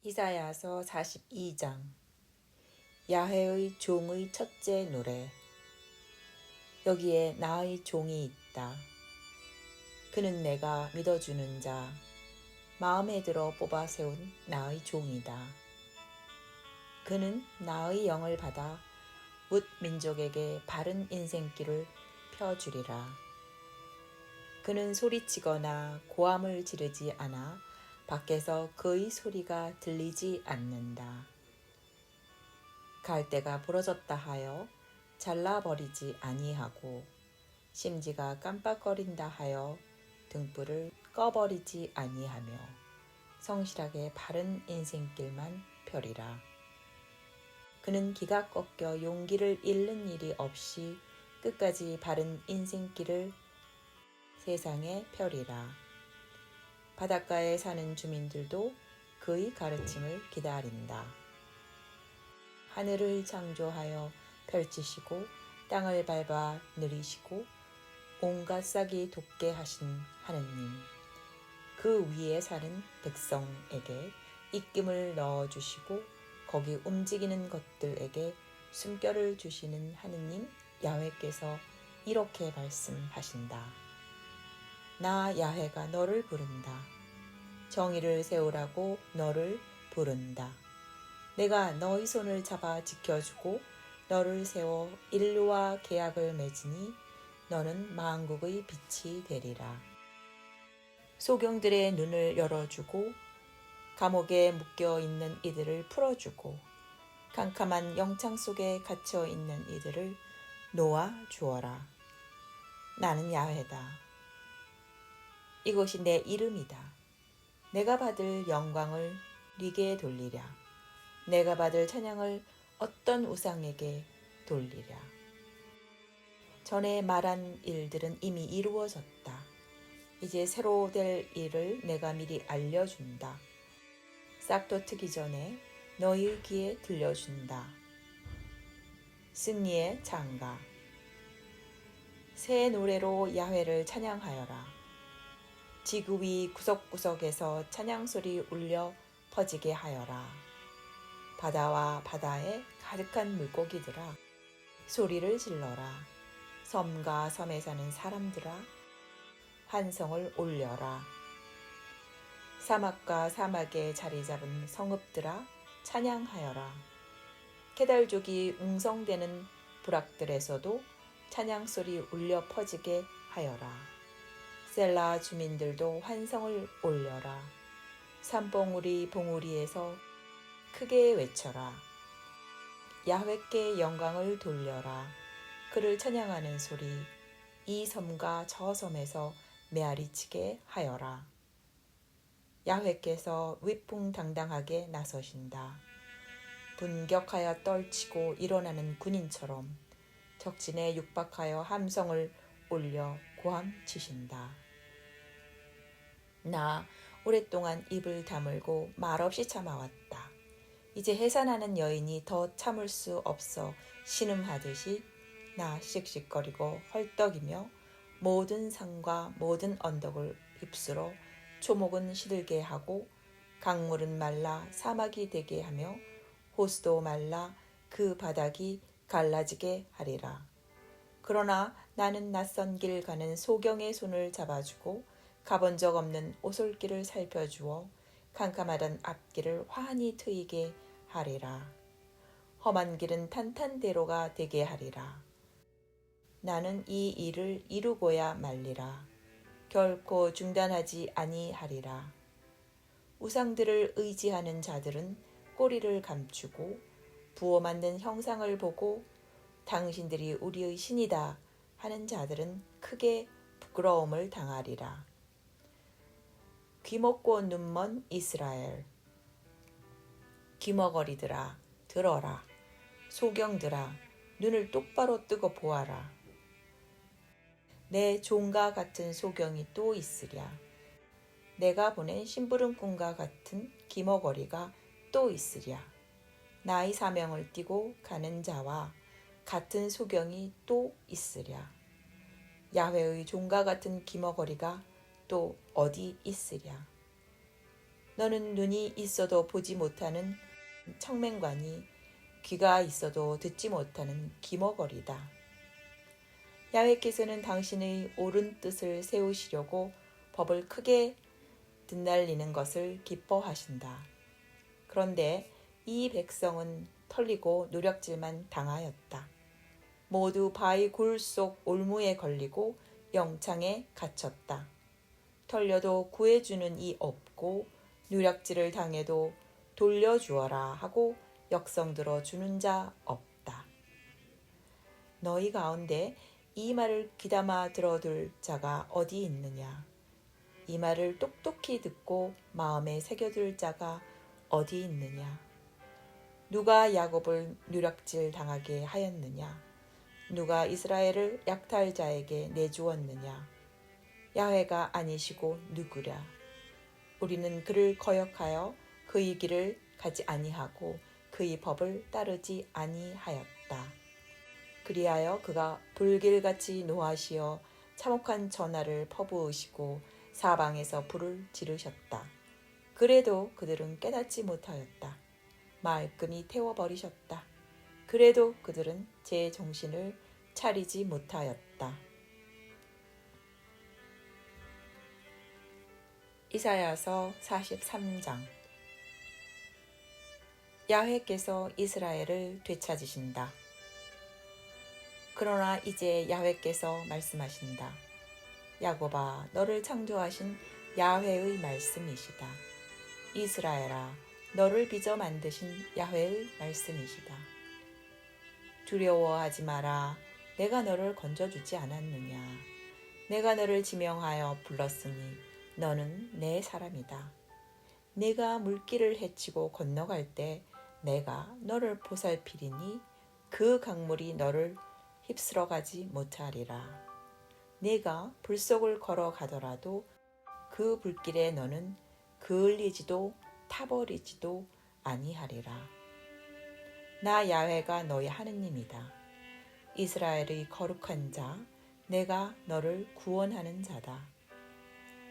이사야서 42장. 야훼의 종의 첫째 노래. 여기에 나의 종이 있다. 그는 내가 믿어주는 자, 마음에 들어 뽑아 세운 나의 종이다. 그는 나의 영을 받아 뭇 민족에게 바른 인생길을 펴주리라. 그는 소리치거나 고함을 지르지 않아 밖에서 그의 소리가 들리지 않는다. 갈대가 부러졌다 하여 잘라버리지 아니하고 심지가 깜빡거린다 하여 등불을 꺼버리지 아니하며 성실하게 바른 인생길만 펴리라. 그는 기가 꺾여 용기를 잃는 일이 없이 끝까지 바른 인생길을 세상에 펴리라. 바닷가에 사는 주민들도 그의 가르침을 기다린다. 하늘을 창조하여 펼치시고 땅을 밟아 느리시고 온갖 싹이 돋게 하신 하느님, 그 위에 사는 백성에게 입김을 넣어주시고 거기 움직이는 것들에게 숨결을 주시는 하느님 야훼께서 이렇게 말씀하신다. 나 야훼가 너를 부른다. 정의를 세우라고 너를 부른다. 내가 너희 손을 잡아 지켜주고 너를 세워 인류와 계약을 맺으니 너는 만국의 빛이 되리라. 소경들의 눈을 열어주고 감옥에 묶여있는 이들을 풀어주고 캄캄한 영창 속에 갇혀있는 이들을 놓아주어라. 나는 야훼다. 이것이 내 이름이다. 내가 받을 영광을 네게 돌리랴. 내가 받을 찬양을 어떤 우상에게 돌리랴. 전에 말한 일들은 이미 이루어졌다. 이제 새로 될 일을 내가 미리 알려준다. 싹도 트기 전에 너희 귀에 들려준다. 승리의 장가. 새 노래로 야훼를 찬양하여라. 지구 위 구석구석에서 찬양소리 울려 퍼지게 하여라. 바다와 바다에 가득한 물고기들아, 소리를 질러라. 섬과 섬에 사는 사람들아, 환성을 올려라. 사막과 사막에 자리 잡은 성읍들아, 찬양하여라. 케달족이 웅성대는 부락들에서도 찬양소리 울려 퍼지게 하여라. 셀라 주민들도 환성을 올려라. 산봉우리 봉우리에서 크게 외쳐라. 야훼께 영광을 돌려라. 그를 찬양하는 소리 이 섬과 저 섬에서 메아리치게 하여라. 야훼께서 위풍당당하게 나서신다. 분격하여 떨치고 일어나는 군인처럼 적진에 육박하여 함성을 올려 고함치신다. 나 오랫동안 입을 다물고 말없이 참아왔다. 이제 해산하는 여인이 더 참을 수 없어 신음하듯이 나 씩씩거리고 헐떡이며 모든 산과 모든 언덕을 입술어 초목은 시들게 하고 강물은 말라 사막이 되게 하며 호수도 말라 그 바닥이 갈라지게 하리라. 그러나 나는 낯선 길 가는 소경의 손을 잡아주고 가본 적 없는 오솔길을 살펴주어 캄캄하던 앞길을 환히 트이게 하리라. 험한 길은 탄탄대로가 되게 하리라. 나는 이 일을 이루고야 말리라. 결코 중단하지 아니하리라. 우상들을 의지하는 자들은 꼬리를 감추고 부어 만든 형상을 보고 당신들이 우리의 신이다 하는 자들은 크게 부끄러움을 당하리라. 귀먹고 눈먼 이스라엘, 귀머거리들아 들어라. 소경들아 눈을 똑바로 뜨고 보아라. 내 종과 같은 소경이 또 있으랴. 내가 보낸 심부름꾼과 같은 귀머거리가 또 있으랴. 나의 사명을 띠고 가는 자와 같은 소경이 또 있으랴. 야훼의 종과 같은 귀머거리가 또 어디 있으랴. 너는 눈이 있어도 보지 못하는 청맹관이, 귀가 있어도 듣지 못하는 기머거리다. 야훼께서는 당신의 옳은 뜻을 세우시려고 법을 크게 듣날리는 것을 기뻐하신다. 그런데 이 백성은 털리고 노략질만 당하였다. 모두 바위 굴 속 올무에 걸리고 영창에 갇혔다. 털려도 구해주는 이 없고 노략질을 당해도 돌려주어라 하고 역성들어 주는 자 없다. 너희 가운데 이 말을 귀담아 들어둘 자가 어디 있느냐? 이 말을 똑똑히 듣고 마음에 새겨둘 자가 어디 있느냐? 누가 야곱을 누락질 당하게 하였느냐? 누가 이스라엘을 약탈자에게 내주었느냐? 야훼가 아니시고 누구랴? 우리는 그를 거역하여 그의 길을 가지 아니하고 그의 법을 따르지 아니하였다. 그리하여 그가 불길같이 노하시어 참혹한 전하를 퍼부으시고 사방에서 불을 지르셨다. 그래도 그들은 깨닫지 못하였다. 말끔히 태워버리셨다. 그래도 그들은 제 정신을 차리지 못하였다. 이사야서 43장. 야훼께서 이스라엘을 되찾으신다. 그러나 이제 야훼께서 말씀하신다. 야곱아, 너를 창조하신 야훼의 말씀이시다. 이스라엘아, 너를 빚어 만드신 야훼의 말씀이시다. 두려워하지 마라. 내가 너를 건져주지 않았느냐. 내가 너를 지명하여 불렀으니 너는 내 사람이다. 내가 물길을 헤치고 건너갈 때 내가 너를 보살피리니 그 강물이 너를 휩쓸어 가지 못하리라. 내가 불속을 걸어가더라도 그 불길에 너는 그을리지도 타버리지도 아니하리라. 나 야훼가 너의 하느님이다. 이스라엘의 거룩한 자, 내가 너를 구원하는 자다.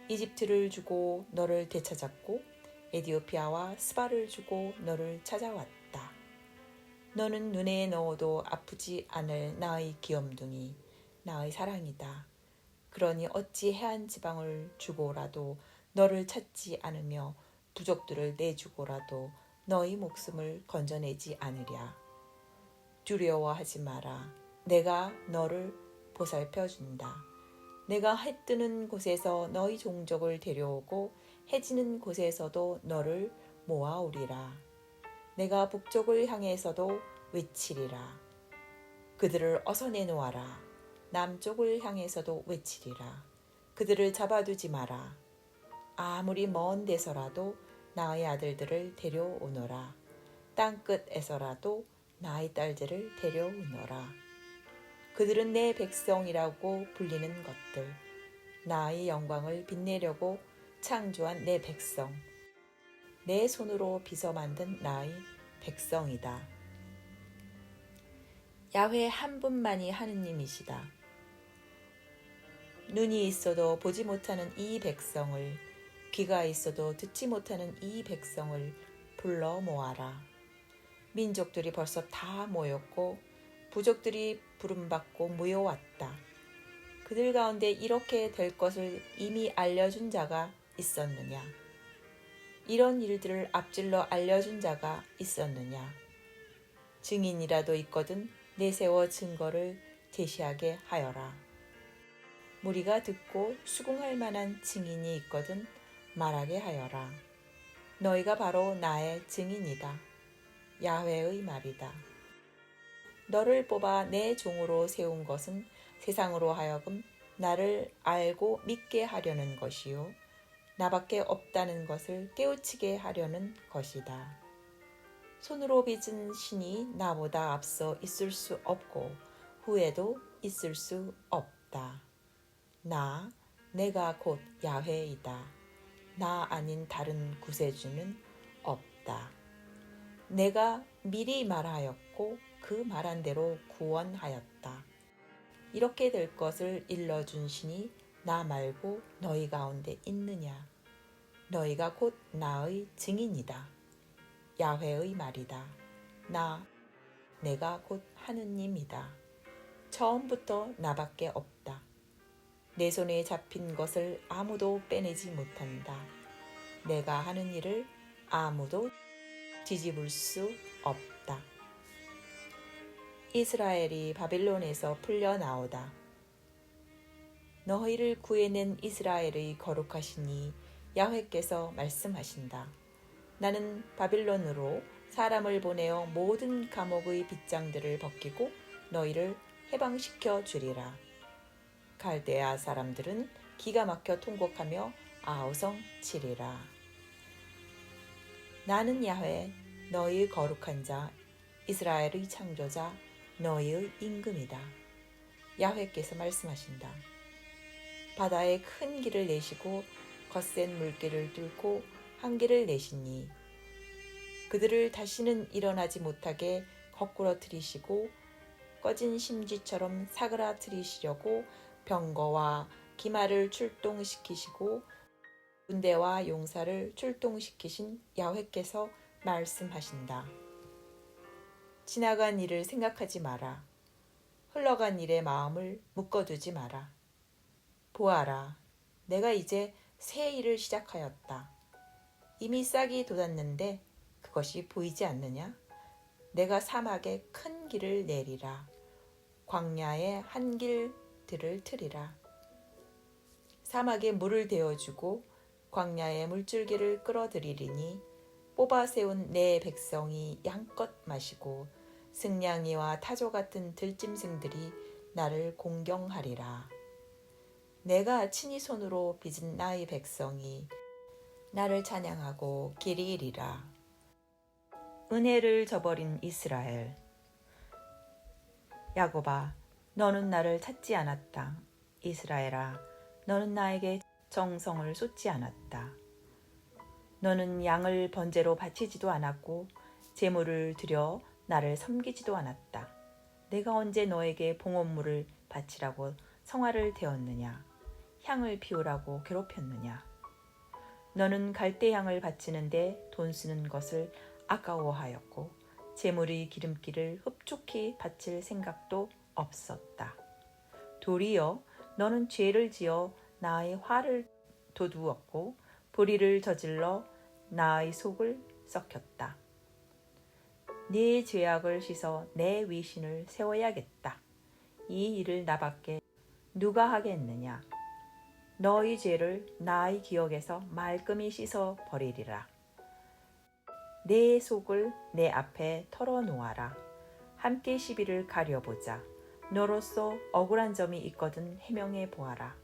이집트를 주고 너를 되찾았고 에디오피아와 스바를 주고 너를 찾아왔다. 너는 눈에 넣어도 아프지 않을 나의 귀염둥이, 나의 사랑이다. 그러니 어찌 해안 지방을 주고라도 너를 찾지 않으며 부족들을 내주고라도 너희 목숨을 건져내지 않으랴. 두려워하지 마라. 내가 너를 보살펴준다. 내가 해 뜨는 곳에서 너희 종족을 데려오고 해 지는 곳에서도 너를 모아오리라. 내가 북쪽을 향해서도 외치리라. 그들을 어서 내놓아라. 남쪽을 향해서도 외치리라. 그들을 잡아두지 마라. 아무리 먼 데서라도 나의 아들들을 데려오너라. 땅끝에서라도 나의 딸들을 데려오너라. 그들은 내 백성이라고 불리는 것들, 나의 영광을 빛내려고 창조한 내 백성, 내 손으로 빚어 만든 나의 백성이다. 야훼 한 분만이 하느님이시다. 눈이 있어도 보지 못하는 이 백성을, 귀가 있어도 듣지 못하는 이 백성을 불러 모아라. 민족들이 벌써 다 모였고 부족들이 부름받고 모여왔다. 그들 가운데 이렇게 될 것을 이미 알려준 자가 있었느냐? 이런 일들을 앞질러 알려준 자가 있었느냐? 증인이라도 있거든 내세워 증거를 제시하게 하여라. 무리가 듣고 수긍할 만한 증인이 있거든 말하게 하여라. 너희가 바로 나의 증인이다. 야훼의 말이다. 너를 뽑아 내 종으로 세운 것은 세상으로 하여금 나를 알고 믿게 하려는 것이요 나밖에 없다는 것을 깨우치게 하려는 것이다. 손으로 빚은 신이 나보다 앞서 있을 수 없고 후에도 있을 수 없다. 내가 곧 야훼이다. 나 아닌 다른 구세주는 없다. 내가 미리 말하였고 그 말한 대로 구원하였다. 이렇게 될 것을 일러준 신이 나 말고 너희 가운데 있느냐? 너희가 곧 나의 증인이다. 야훼의 말이다. 내가 곧 하느님이다. 처음부터 나밖에 없다. 내 손에 잡힌 것을 아무도 빼내지 못한다. 내가 하는 일을 아무도 뒤집을 수 없다. 이스라엘이 바빌론에서 풀려나오다. 너희를 구해낸 이스라엘의 거룩하시니 야훼께서 말씀하신다. 나는 바빌론으로 사람을 보내어 모든 감옥의 빗장들을 벗기고 너희를 해방시켜 주리라. 갈대아 사람들은 기가 막혀 통곡하며 아우성 치리라. 나는 야훼 너희의 거룩한 자 이스라엘의 창조자 너희의 임금이다. 야훼께서 말씀하신다. 바다에 큰 길을 내시고 거센 물길을 뚫고 한길을 내시니 그들을 다시는 일어나지 못하게 거꾸러뜨리시고 꺼진 심지처럼 사그라뜨리시려고 병거와 기마를 출동시키시고 군대와 용사를 출동시키신 야훼께서 말씀하신다. 지나간 일을 생각하지 마라. 흘러간 일에 마음을 묶어두지 마라. 보아라, 내가 이제 새 일을 시작하였다. 이미 싹이 돋았는데 그것이 보이지 않느냐? 내가 사막에 큰 길을 내리라. 광야에 한 길들을 트리라. 사막에 물을 데워주고 광야에 물줄기를 끌어들이리니 뽑아 세운 내 백성이 양껏 마시고 승냥이와 타조 같은 들짐승들이 나를 공경하리라. 내가 친히 손으로 빚은 나의 백성이 나를 찬양하고 길이 이리라. 은혜를 저버린 이스라엘. 야곱아, 너는 나를 찾지 않았다. 이스라엘아, 너는 나에게 정성을 쏟지 않았다. 너는 양을 번제로 바치지도 않았고 제물을 드려 나를 섬기지도 않았다. 내가 언제 너에게 봉헌물을 바치라고 성화를 대었느냐? 향을 피우라고 괴롭혔느냐? 너는 갈대향을 바치는데 돈 쓰는 것을 아까워하였고 제물의 기름기를 흡족히 바칠 생각도 없었다. 도리어 너는 죄를 지어 나의 화를 돋우었고 불의를 저질러 나의 속을 썩혔다. 네 죄악을 씻어 내 위신을 세워야겠다. 이 일을 나밖에 누가 하겠느냐? 너희 죄를 나의 기억에서 말끔히 씻어 버리리라. 내 속을 내 앞에 털어놓아라. 함께 시비를 가려보자. 너로서 억울한 점이 있거든 해명해 보아라.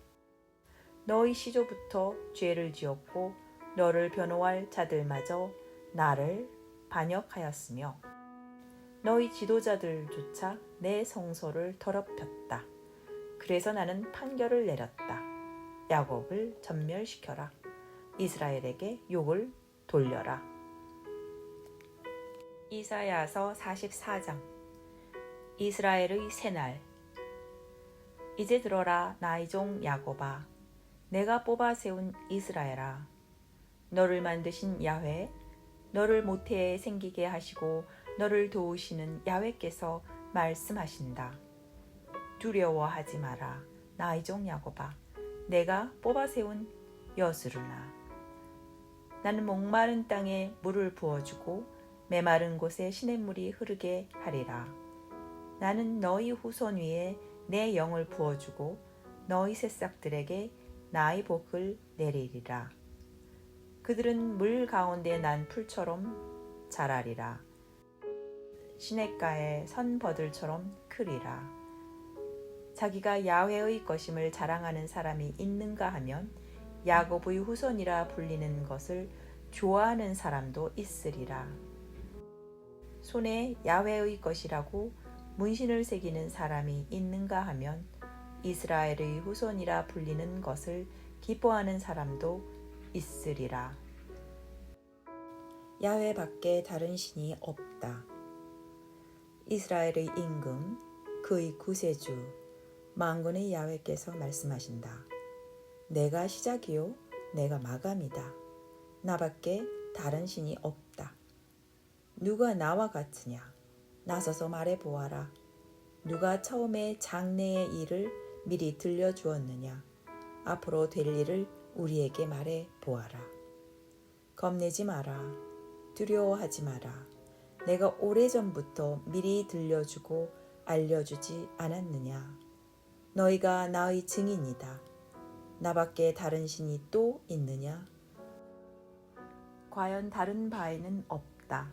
너희 시조부터 죄를 지었고 너를 변호할 자들마저 나를 반역하였으며 너희 지도자들조차 내 성소를 더럽혔다. 그래서 나는 판결을 내렸다. 야곱을 전멸시켜라. 이스라엘에게 욕을 돌려라. 이사야서 44장. 이스라엘의 새날. 이제 들어라 나의 종 야곱아, 내가 뽑아 세운 이스라엘아. 너를 만드신 야훼, 너를 모태에 생기게 하시고 너를 도우시는 야훼께서 말씀하신다. 두려워하지 마라 나의 종 야곱아, 내가 뽑아 세운 여스루나. 나는 목마른 땅에 물을 부어주고 메마른 곳에 시냇물이 흐르게 하리라. 나는 너희 후손 위에 내 영을 부어주고 너희 새싹들에게 나의 복을 내리리라. 그들은 물 가운데 난 풀처럼 자라리라. 시냇가에 선 버들처럼 크리라. 자기가 야훼의 것임을 자랑하는 사람이 있는가 하면 야곱의 후손이라 불리는 것을 좋아하는 사람도 있으리라. 손에 야훼의 것이라고 문신을 새기는 사람이 있는가 하면 이스라엘의 후손이라 불리는 것을 기뻐하는 사람도 있으리라. 야훼 밖에 다른 신이 없다. 이스라엘의 임금, 그의 구세주, 만군의 야훼께서 말씀하신다. 내가 시작이요 내가 마감이다. 나밖에 다른 신이 없다. 누가 나와 같으냐? 나서서 말해 보아라. 누가 처음에 장래의 일을 미리 들려주었느냐? 앞으로 될 일을 우리에게 말해 보아라. 겁내지 마라. 두려워하지 마라. 내가 오래전부터 미리 들려주고 알려주지 않았느냐? 너희가 나의 증인이다. 나밖에 다른 신이 또 있느냐? 과연 다른 바에는 없다.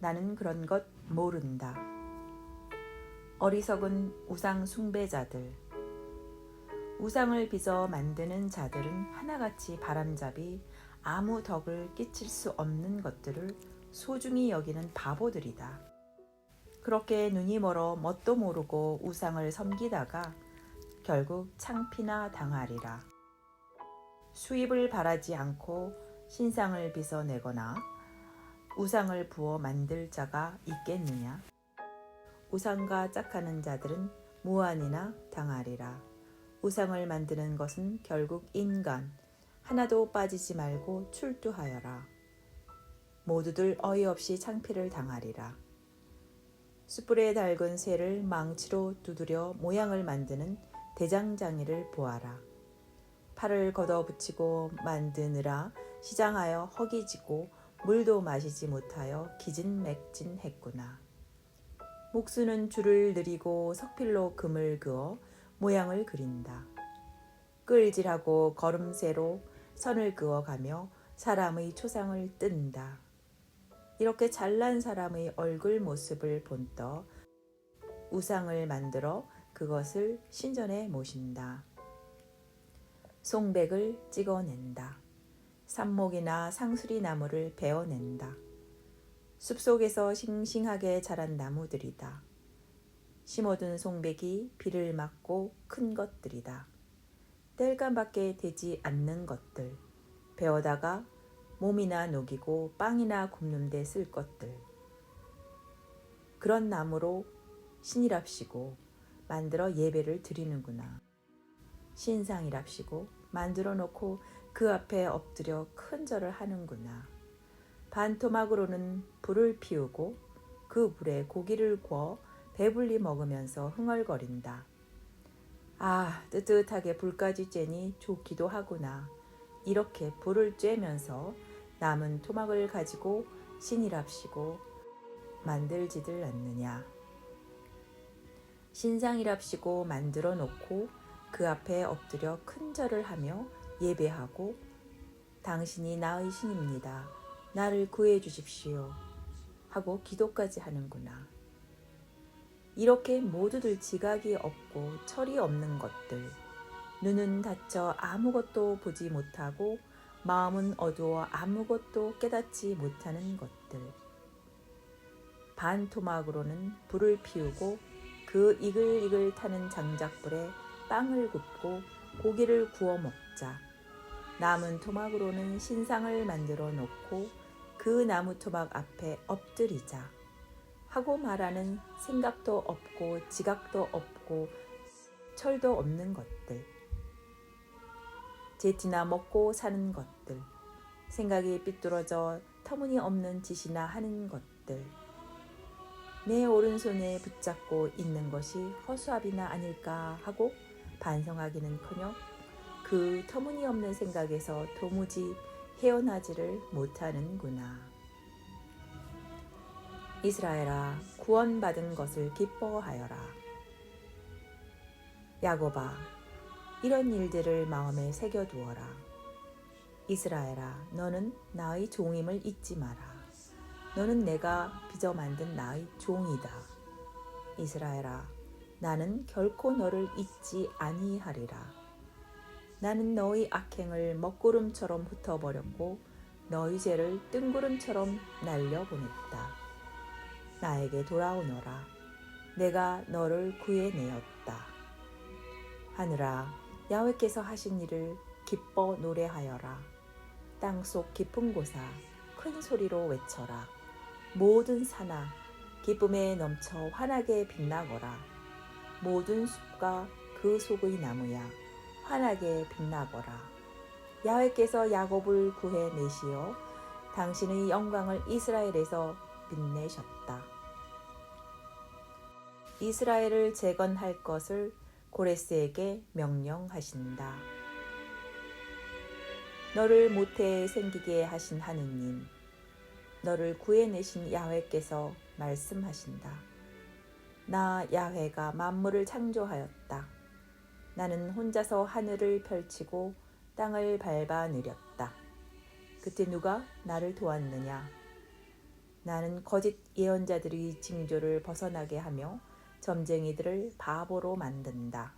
나는 그런 것 모른다. 어리석은 우상 숭배자들. 우상을 빚어 만드는 자들은 하나같이 바람잡이 아무 덕을 끼칠 수 없는 것들을 소중히 여기는 바보들이다. 그렇게 눈이 멀어 뭣도 모르고 우상을 섬기다가 결국 창피나 당하리라. 수입을 바라지 않고 신상을 빚어내거나 우상을 부어 만들 자가 있겠느냐? 우상과 짝하는 자들은 무한이나 당하리라. 우상을 만드는 것은 결국 인간, 하나도 빠지지 말고 출두하여라. 모두들 어이없이 창피를 당하리라. 숯불에 달군 쇠를 망치로 두드려 모양을 만드는 대장장이를 보아라. 팔을 걷어붙이고 만드느라 시장하여 허기지고 물도 마시지 못하여 기진맥진했구나. 목수는 줄을 늘이고 석필로 금을 그어 모양을 그린다. 끌질하고 걸음새로 선을 그어가며 사람의 초상을 뜬다. 이렇게 잘난 사람의 얼굴 모습을 본떠 우상을 만들어 그것을 신전에 모신다. 송백을 찍어낸다. 삽목이나 상수리 나무를 베어낸다. 숲속에서 싱싱하게 자란 나무들이다. 심어둔 송백이 비를 맞고 큰 것들이다. 땔감밖에 되지 않는 것들, 베어다가 몸이나 녹이고 빵이나 굽는 데 쓸 것들. 그런 나무로 신이랍시고 만들어 예배를 드리는구나. 신상이랍시고 만들어 놓고 그 앞에 엎드려 큰 절을 하는구나. 반토막으로는 불을 피우고 그 불에 고기를 구워 배불리 먹으면서 흥얼거린다. 아, 뜨뜻하게 불까지 쬐니 좋기도 하구나. 이렇게 불을 쬐면서 남은 토막을 가지고 신이랍시고 만들지들 않느냐. 신상이랍시고 만들어 놓고 그 앞에 엎드려 큰 절을 하며 예배하고 당신이 나의 신입니다. 나를 구해 주십시오. 하고 기도까지 하는구나. 이렇게 모두들 지각이 없고 철이 없는 것들, 눈은 닫혀 아무것도 보지 못하고 마음은 어두워 아무것도 깨닫지 못하는 것들. 반토막으로는 불을 피우고 그 이글이글 타는 장작불에 빵을 굽고 고기를 구워 먹자. 남은 토막으로는 신상을 만들어 놓고 그 나무 토막 앞에 엎드리자. 하고 말하는 생각도 없고 지각도 없고 철도 없는 것들. 제티나 먹고 사는 것들. 생각이 삐뚤어져 터무니없는 짓이나 하는 것들. 내 오른손에 붙잡고 있는 것이 허수아비나 아닐까 하고 반성하기는커녕 그 터무니없는 생각에서 도무지 헤어나지를 못하는구나. 이스라엘아, 구원받은 것을 기뻐하여라. 야곱아, 이런 일들을 마음에 새겨두어라. 이스라엘아, 너는 나의 종임을 잊지 마라. 너는 내가 빚어 만든 나의 종이다. 이스라엘아, 나는 결코 너를 잊지 아니하리라. 나는 너의 악행을 먹구름처럼 흩어버렸고 너의 죄를 뜬구름처럼 날려보냈다. 나에게 돌아오너라. 내가 너를 구해내었다. 하늘아, 야훼께서 하신 일을 기뻐 노래하여라. 땅속 깊은 곳아, 큰 소리로 외쳐라. 모든 산아, 기쁨에 넘쳐 환하게 빛나거라. 모든 숲과 그 속의 나무야, 환하게 빛나거라. 야훼께서 야곱을 구해내시어 당신의 영광을 이스라엘에서 빛내셨다. 이스라엘을 재건할 것을 고레스에게 명령하신다. 너를 모태에 생기게 하신 하느님, 너를 구해내신 야훼께서 말씀하신다. 나 야훼가 만물을 창조하였다. 나는 혼자서 하늘을 펼치고 땅을 밟아 느렸다. 그때 누가 나를 도왔느냐? 나는 거짓 예언자들의 징조를 벗어나게 하며 점쟁이들을 바보로 만든다.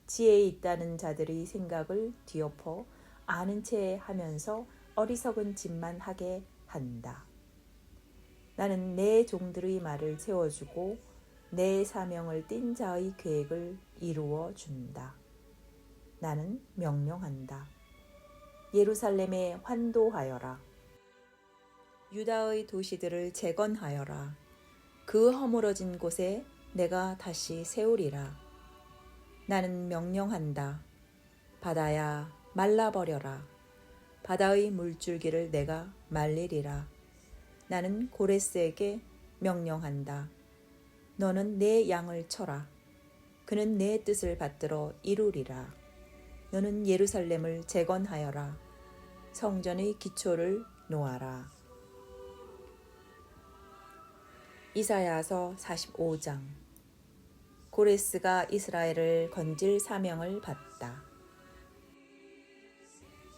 지혜에 있다는 자들의 생각을 뒤엎어 아는 체 하면서 어리석은 짓만 하게 한다. 나는 내 종들의 말을 세워주고 내 사명을 띈 자의 계획을 이루어 준다. 나는 명령한다. 예루살렘에 환도하여라. 유다의 도시들을 재건하여라. 그 허물어진 곳에 내가 다시 세우리라. 나는 명령한다. 바다야 말라버려라. 바다의 물줄기를 내가 말리리라. 나는 고레스에게 명령한다. 너는 내 양을 쳐라. 그는 내 뜻을 받들어 이루리라. 너는 예루살렘을 재건하여라. 성전의 기초를 놓아라. 이사야서 45장. 고레스가 이스라엘을 건질 사명을 받다.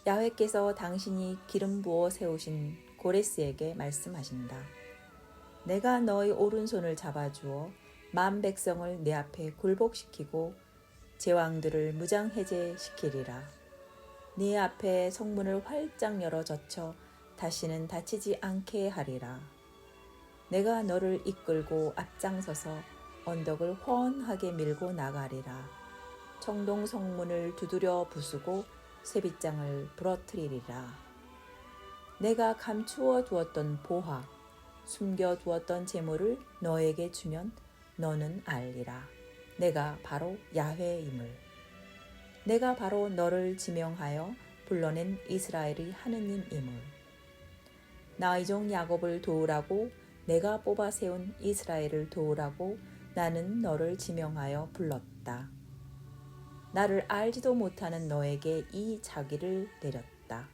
야훼께서 당신이 기름 부어 세우신 고레스에게 말씀하신다. 내가 너의 오른손을 잡아주어 만 백성을 내 앞에 굴복시키고 제왕들을 무장해제시키리라. 네 앞에 성문을 활짝 열어 젖혀 다시는 닫히지 않게 하리라. 내가 너를 이끌고 앞장서서 언덕을 훤하게 밀고 나가리라. 청동 성문을 두드려 부수고 쇠빗장을 부러뜨리리라. 내가 감추어 두었던 보화, 숨겨 두었던 재물을 너에게 주면 너는 알리라. 내가 바로 야훼임을. 내가 바로 너를 지명하여 불러낸 이스라엘의 하느님임을. 나의 종 야곱을 도우라고 내가 뽑아 세운 이스라엘을 도우라고 나는 너를 지명하여 불렀다. 나를 알지도 못하는 너에게 이 자기를 내렸다.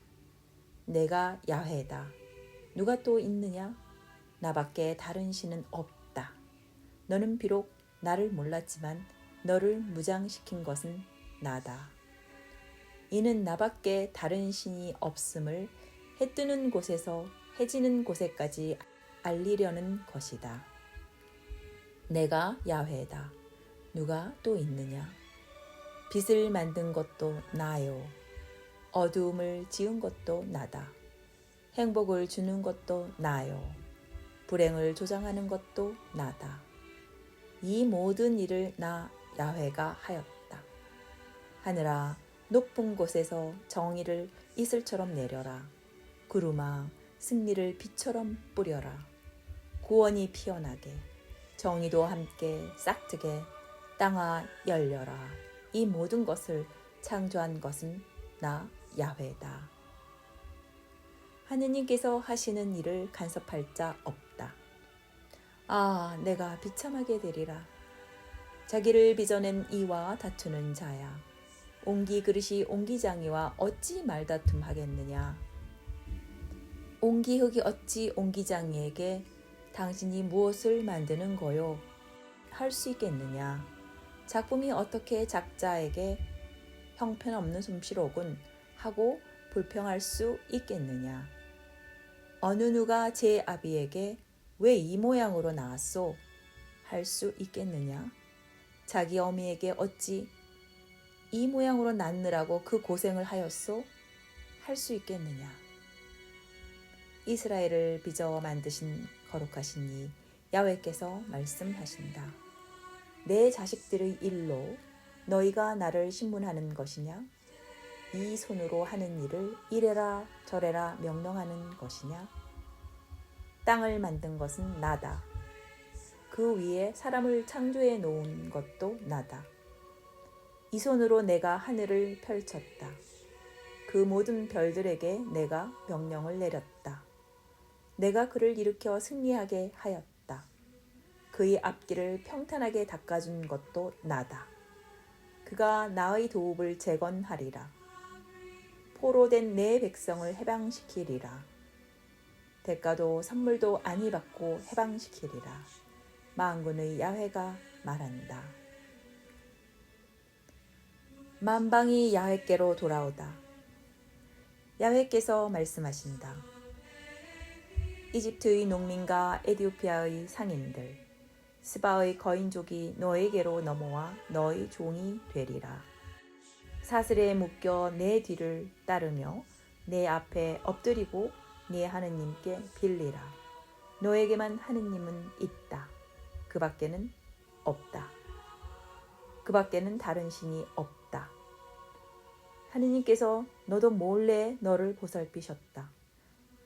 내가 야훼다. 누가 또 있느냐? 나밖에 다른 신은 없다. 너는 비록 나를 몰랐지만 너를 무장시킨 것은 나다. 이는 나밖에 다른 신이 없음을 해 뜨는 곳에서 해 지는 곳에까지 알리려는 것이다. 내가 야훼다. 누가 또 있느냐? 빛을 만든 것도 나요. 어두움을 지은 것도 나다. 행복을 주는 것도 나요. 불행을 조장하는 것도 나다. 이 모든 일을 나 야훼가 하였다. 하늘아, 높은 곳에서 정의를 이슬처럼 내려라. 구름아, 승리를 비처럼 뿌려라. 구원이 피어나게, 정의도 함께 싹트게, 땅아 열려라. 이 모든 것을 창조한 것은 나 야훼다. 하느님께서 하시는 일을 간섭할 자 없다. 아, 내가 비참하게 되리라. 자기를 빚어낸 이와 다투는 자야. 옹기 그릇이 옹기장이와 어찌 말다툼하겠느냐. 옹기흙이 어찌 옹기장이에게 당신이 무엇을 만드는 거요? 할 수 있겠느냐. 작품이 어떻게 작자에게 형편없는 솜씨로군 하고 불평할 수 있겠느냐. 어느 누가 제 아비에게 왜 이 모양으로 나왔소? 할 수 있겠느냐. 자기 어미에게 어찌 이 모양으로 낳느라고 그 고생을 하였소? 할 수 있겠느냐. 이스라엘을 빚어 만드신 거룩하신 이 야훼께서 말씀하신다. 내 자식들의 일로 너희가 나를 신문하는 것이냐? 이 손으로 하는 일을 이래라 저래라 명령하는 것이냐? 땅을 만든 것은 나다. 그 위에 사람을 창조해 놓은 것도 나다. 이 손으로 내가 하늘을 펼쳤다. 그 모든 별들에게 내가 명령을 내렸다. 내가 그를 일으켜 승리하게 하였다. 그의 앞길을 평탄하게 닦아준 것도 나다. 그가 나의 도읍을 재건하리라. 포로된 내 백성을 해방시키리라. 대가도 선물도 안이 받고 해방시키리라. 만군의 야훼가 말한다. 만방이 야훼께로 돌아오다. 야훼께서 말씀하신다. 이집트의 농민과 에티오피아의 상인들, 스바의 거인족이 너에게로 넘어와 너의 종이 되리라. 사슬에 묶여 내 뒤를 따르며 내 앞에 엎드리고 네 하느님께 빌리라. 너에게만 하느님은 있다. 그 밖에는 없다. 그 밖에는 다른 신이 없다. 하느님께서 너도 몰래 너를 보살피셨다.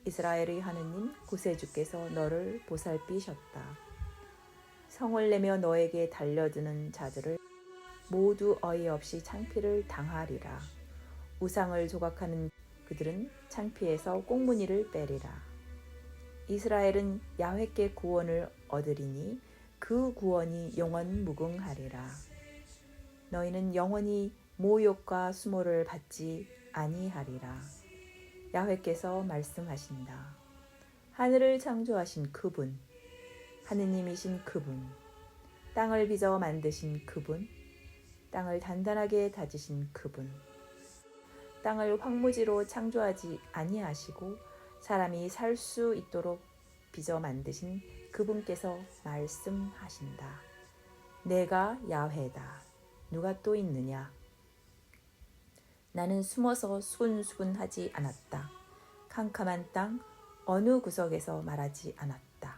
이스라엘의 하느님 구세주께서 너를 보살피셨다. 성을 내며 너에게 달려드는 자들을 모두 어이없이 창피를 당하리라. 우상을 조각하는 그들은 창피해서 꽁무니를 빼리라. 이스라엘은 야훼께 구원을 얻으리니 그 구원이 영원 무궁하리라. 너희는 영원히 모욕과 수모를 받지 아니하리라. 야훼께서 말씀하신다. 하늘을 창조하신 그분, 하느님이신 그분, 땅을 빚어 만드신 그분, 땅을 단단하게 다지신 그분, 땅을 황무지로 창조하지 아니하시고 사람이 살 수 있도록 빚어 만드신 그분께서 말씀하신다. 내가 야훼다. 누가 또 있느냐? 나는 숨어서 수군수군하지 않았다. 캄캄한 땅 어느 구석에서 말하지 않았다.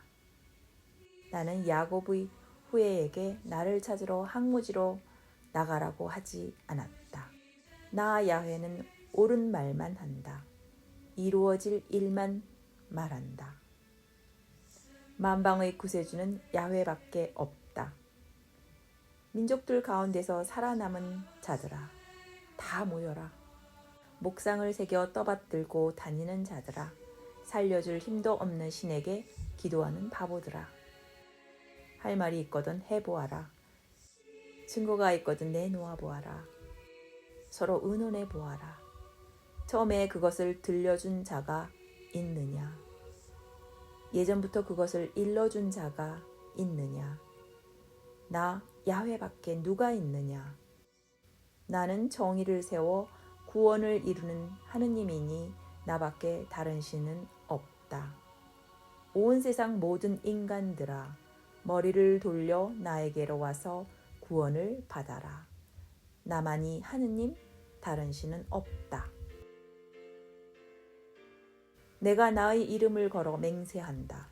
나는 야곱의 후예에게 나를 찾으러 항무지로 나가라고 하지 않았다. 나 야훼는 옳은 말만 한다. 이루어질 일만 말한다. 만방의 구세주는 야훼밖에 없다. 민족들 가운데서 살아남은 자들아, 다 모여라. 목상을 새겨 떠받들고 다니는 자들아, 살려줄 힘도 없는 신에게 기도하는 바보들아. 할 말이 있거든 해보아라. 증거가 있거든 내놓아 보아라. 서로 의논해 보아라. 처음에 그것을 들려준 자가 있느냐? 예전부터 그것을 일러준 자가 있느냐? 나 야훼밖에 누가 있느냐? 나는 정의를 세워 구원을 이루는 하느님이니 나밖에 다른 신은 없다. 온 세상 모든 인간들아, 머리를 돌려 나에게로 와서 구원을 받아라. 나만이 하느님, 다른 신은 없다. 내가 나의 이름을 걸어 맹세한다.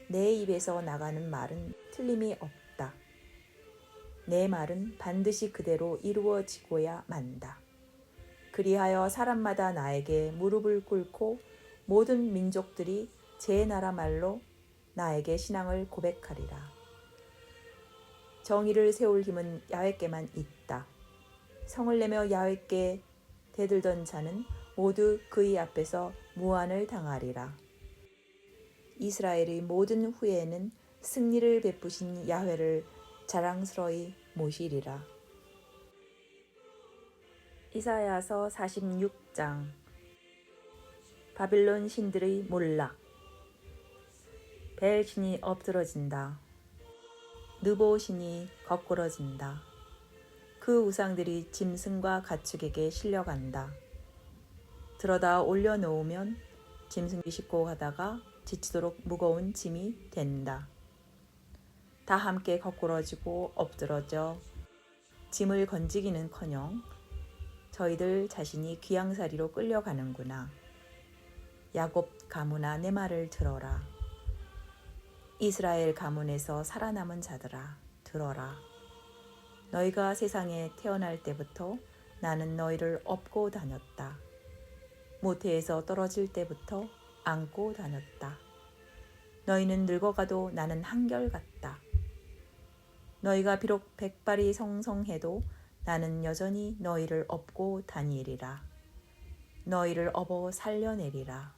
내 입에서 나가는 말은 틀림이 없다. 내 말은 반드시 그대로 이루어지고야 만다. 그리하여 사람마다 나에게 무릎을 꿇고 모든 민족들이 제 나라 말로 나에게 신앙을 고백하리라. 정의를 세울 힘은 야훼께만 있다. 성을 내며 야훼께 대들던 자는 모두 그의 앞에서 무한을 당하리라. 이스라엘의 모든 후예는 승리를 베푸신 야훼를 자랑스러이 모시리라. 이사야서 46장. 바빌론 신들의 몰락. 벨 신이 엎드러진다. 느보 신이 거꾸러진다. 그 우상들이 짐승과 가축에게 실려간다. 들어다 올려놓으면 짐승이 싣고 가다가 지치도록 무거운 짐이 된다. 다 함께 거꾸러지고 엎드러져 짐을 건지기는커녕 저희들 자신이 귀양살이로 끌려가는구나. 야곱 가문아, 내 말을 들어라. 이스라엘 가문에서 살아남은 자들아, 들어라. 너희가 세상에 태어날 때부터 나는 너희를 업고 다녔다. 모태에서 떨어질 때부터 안고 다녔다. 너희는 늙어가도 나는 한결같다. 너희가 비록 백발이 성성해도 나는 여전히 너희를 업고 다니리라. 너희를 업어 살려내리라.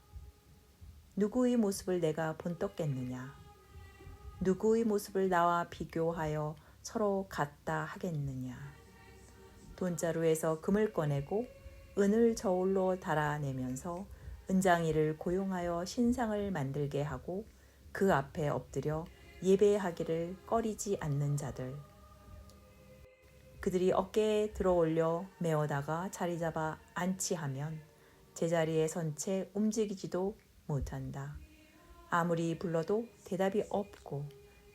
누구의 모습을 내가 본떴겠느냐? 누구의 모습을 나와 비교하여 서로 같다 하겠느냐? 돈자루에서 금을 꺼내고 은을 저울로 달아내면서 은장이를 고용하여 신상을 만들게 하고 그 앞에 엎드려 예배하기를 꺼리지 않는 자들. 그들이 어깨에 들어올려 메어다가 자리 잡아 안치하면 제자리에 선 채 움직이지도 못한다. 아무리 불러도 대답이 없고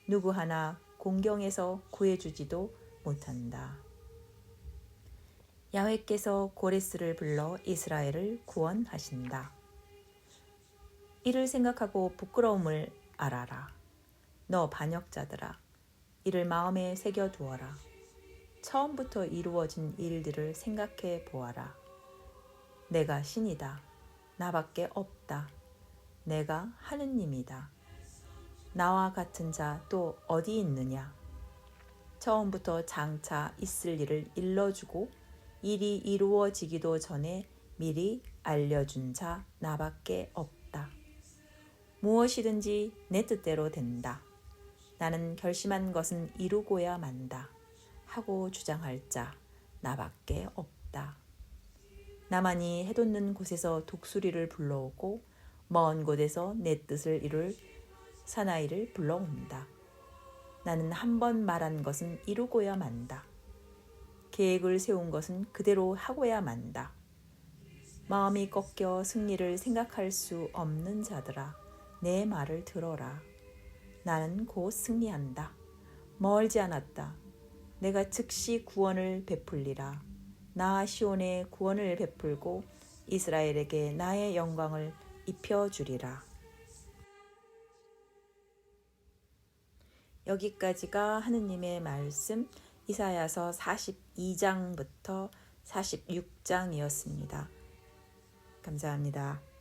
누구 하나 공경에서 구해주지도 못한다. 야훼께서 고레스를 불러 이스라엘을 구원하신다. 이를 생각하고 부끄러움을 알아라. 너 반역자들아, 이를 마음에 새겨두어라. 처음부터 이루어진 일들을 생각해 보아라. 내가 신이다. 나밖에 없다. 내가 하느님이다. 나와 같은 자 또 어디 있느냐? 처음부터 장차 있을 일을 일러주고 일이 이루어지기도 전에 미리 알려준 자 나밖에 없다. 무엇이든지 내 뜻대로 된다. 나는 결심한 것은 이루고야 만다. 하고 주장할 자 나밖에 없다. 나만이 해돋는 곳에서 독수리를 불러오고 먼 곳에서 내 뜻을 이룰 사나이를 불러온다. 나는 한 번 말한 것은 이루고야 만다. 계획을 세운 것은 그대로 하고야 만다. 마음이 꺾여 승리를 생각할 수 없는 자들아, 내 말을 들어라. 나는 곧 승리한다. 멀지 않았다. 내가 즉시 구원을 베풀리라. 나 시온에 구원을 베풀고 이스라엘에게 나의 영광을 입혀주리라. 여기까지가 하느님의 말씀 이사야서 42장부터 46장이었습니다. 감사합니다.